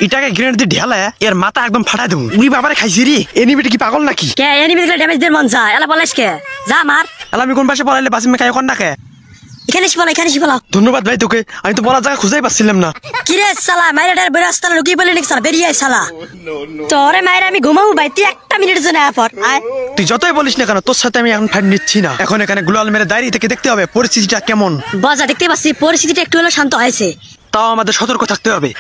এটাকে গ্রেনেড দিয়ে ঢেলে এর মাথা একদম ফাটাই দেবো। উনি বাবারে খাইছি রে। এনিমিটা কি পাগল নাকি? কে এনিমি দেখলে ড্যামেজ দের মন যায় এলা বলাইস কে যা মার। এলা আমি কোন পাশে পড়াইলে বাসিমে খাই কোন ডাকে? এখানে এসে বলা এখানে এসে বলা। ধন্যবাদ ভাই তোকে, আমি তো বলার জায়গা খুঁজেই পাচ্ছিলাম না। কিরে শালা মাইরাটার বেরাস্তা লুকিয়ে বলে নাকি শালা বেরিয়ে আয় শালা। তোরে মাইরা আমি ঘুমাবো ভাই তুই একটা মিনিটের জন্য আয় পর আয়। তুই যতই বলিস না কেন তোর সাথে আমি এখন ফাইট নিচ্ছি না। এখন এখানে গুলাল মেরে দাঁড়িয়ে থেকে দেখতে হবে পরিস্থিতিটা কেমন। বাজা দেখতে পাচ্ছি পরিস্থিতিটা একটু হলেও শান্ত হয়েছে। তাও আমাদের সতর্ক থাকতে হবে।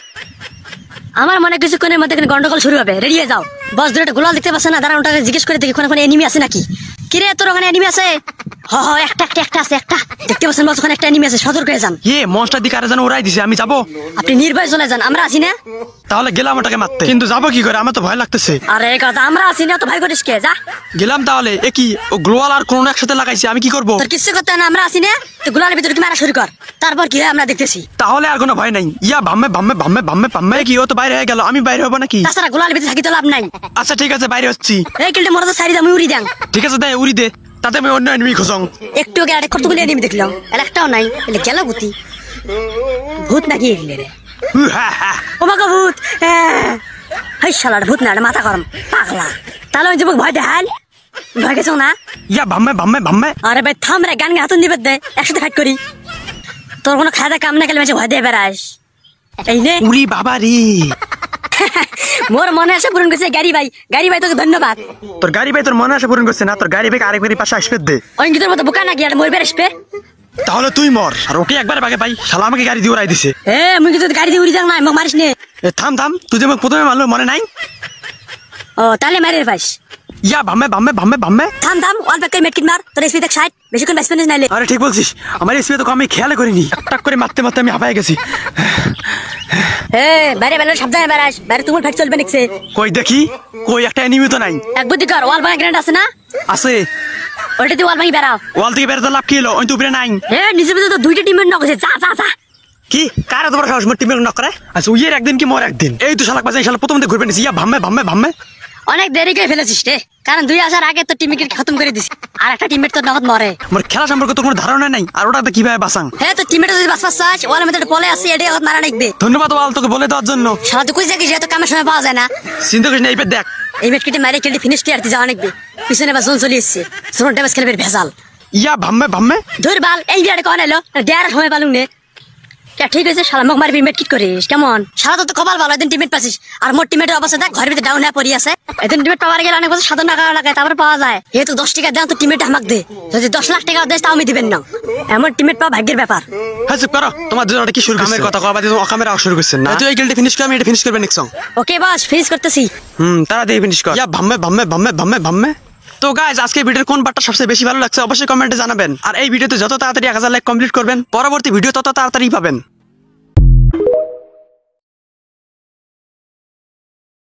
আমার মনে কিছুক্ষণের মধ্যে গন্ডগোল শুরু হবে, রেডি হয়ে যাও। বস দুটো গোলাল দেখতে পাচ্ছে না, দাঁড়া ওটাকে জিজ্ঞেস করে দেখি ওখানে এনিমি আছে নাকি। কিরে তোর ওখানে এনিমি আছে? হ একটা আছে একটা দেখতে পাচ্ছেন বস, ওখানে একটা এনিমি আছে, সতর্ক হয়ে যান। মনস্টার দিকে আরে যেন ওরাই দিছে, আমি যাবো? আপনি নির্ভয় চলে যান, আমরা আছি না। তাহলে গেলাম ওটাকে মারতে, কিন্তু যাবো কি করে? আমার তো ভয় লাগতেছে। আরে কথা আমরা আছি না তো ভয় করিস কে, যা গেলাম। তাহলে এ কি ও গ্লোয়াল আর কোন একসাথে লাগাইছে, আমি কি করবো? তোর কিছু করতে না, আমরা আছি না তো গোলালের ভিতরে কি মারা শুরু কর, তারপর কি হয় আমরা দেখতেছি। তাহলে আর কোনো ভয় নাই। ভাম্মে ভাম্মে ভাম্মে ভাম্মে ভাম্মে কি ও তো বাইরে হয়ে গেল, আমি বাইরে হবো নাকি? তাছাড়া গোলালের ভিতরে থাকি তো লাভ নাই। আচ্ছা ঠিক আছে বাইরে হচ্ছি। এই কিলটা মোরা তো সারি দাম উড়ি দেন। ঠিক আছে দে উড়ি দে, তাতে আমি অন্য এনিমি খোঁজং। একটু আগে আরে কতগুলো এনিমি দেখলাম, একটাও নাই। এলে গেল গুতি ভূত নাকি এলে রে? ও মা গো ভূত! হাই শালার ভূত না, মাথা গরম পাগলা। তাহলে ওই যুবক ভয় দেখাল, ভয় গেছো না? ভাম্মে ভাম্মে ভাম্মে। আরে ভাই থাম রে, গান হাতুন দিবে দে, একসাথে ফাইট করি। তোর কোনো খাওয়া কাম না গেলে মাঝে ভয় দিয়ে বেড়াস। এই নে উড়ি বাবা রে। মোর মনে আছে পূরণ করছে গাড়ি ভাই তোকে ধন্যবাদ। তোর গাড়ি ভাই তোর মনে আছে পূরণ করছে না? তোর গাড়ি ভাই আরেকবারই পাশে আসবে দে। অঙ্কিতের মতো বোকা নাকি আর মরবে আসবে? তাহলে তুই মর আর ওকে একবার বাগে ভাই, শালা আমাকে গাড়ি দিয়ে উড়াই দিছে। মুই কিন্তু গাড়ি দিয়ে উড়ি যাং না, মোক মারিস নে। থাম থাম, তুই যে প্রথমে মারলো মনে নাই? ও তাহলে মারির পাইস। ভাম্মে ভাম্মে ভাম্মে ভাম্মে। থাম অল্প করে মেটকিট মার, তোর এসপি দেখ 60 বেশিক্ষণ বাঁচবে না নাইলে। আরে ঠিক বলছিস, আমার এসপি তো আমি খেয়াল করিনি, টাক করে মারতে মারতে আমি হাঁপায় গেছি। বাইরে বেলা সাবধানে বেড়াস, বাইরে তোমার ফাইট চলবে নাকি? কই দেখি, কই একটা এনিমি তো নাই। এক বুদ্ধি কর, ওয়াল ভাঙা গ্রেনেড আছে না? আছে। ওটা দিয়ে ওয়াল ভাঙি বেড়াও। ওয়াল থেকে বেরোতে লাভ কি হলো? ওই তো উপরে নাই। নিজের ভিতরে তো দুইটা টিমের নক আছে, যা কি কারা তোমার খাওয়া সময় টিমের নক করে? আচ্ছা উইয়ের একদিন কি মোর একদিন? এই তো শালাক বাজাই শালা প্রথম দিকে ঘুরবে নিছি। ভাম্মে ভাম্মে ভাম্মে। অনেক দেরি করে ফেলেছিস রে, কারণ 2 আসার আগে তো টিমকে খতম করে দিস, আর একটা টিমমেট তো নগদ মরে। মোর খেলা সম্পর্কে তো কোনো ধারণা নাই, আর ওটাতে কিভাবে বাঁচাং? তো টিমমেট যদি বাঁচবার চাস, ওয়ালের মধ্যে পলে আছে, এটা নগদ মারা লাগবে। ধন্যবাদ ওয়াল তোকে বলে দেওয়ার জন্য। শালা তুই কই যাবি, যেহেতু কামের সময় পাওয়া যায় না। চিন্তা করিস না, এই দেখ এই মেটকিটে মারে কেটে ফিনিশ ক্লিয়ার দিয়ে যাওয়া লাগবে। পিছনে বা জোন চলে এসছে, জোন ড্যামেজ খেলবে ভেজাল। ভাম্মে ভাম্মে। ধর বাল এই বিয়ারে কোন এলো, দেয়ার সময় পালুন নে। ঠিক আছে শালা মোক মারবি, মেটকিট করিস কেমন? শালা তো কপাল ভালো, এদিন টিমমেট পাচ্ছিস। আর মোর টিমমেটের অবস্থা দেখ, ঘরের ভিতরে ডাউন হয়ে পড়ি আছে। এদিন টিমমেট পাওয়ার গেলে অনেক বছর 7 টাকা লাগে, তারপর পাওয়া যায়। তো 10 টাকা দেন তো টিমমেট আমাকে দে, যদি 10 লাখ টাকা দেয় তাও আমি দিবেন না। এমন টিমমেট পাওয়া ভাগ্যের ব্যাপার। হ্যাঁ চুপ করো, তোমার দুজনটা কি শুরু করছে? কথা কবা দিয়ে অকামের শুরু করছেন না? তুই এই গিলটা ফিনিশ কর, আমি এটা ফিনিশ করবে নেক্সট সং। ওকে বস, ফিনিশ করতেছি। তারা দিয়ে ফিনিশ কর। ভাম্মে ভাম্মে ভাম্মে ভাম্মে ভাম্মে। তো গাইজ আজকে ভিডিওর কোন পার্টটা সবচেয়ে বেশি ভালো লাগছে অবশ্যই কমেন্টে জানাবেন। আর এই ভিডিওতে যত তাড়াতাড়ি 1000 লাইক কমপ্লিট করবেন, পরবর্তী ভিডিও তত তাড়াতাড়ি পাবেন।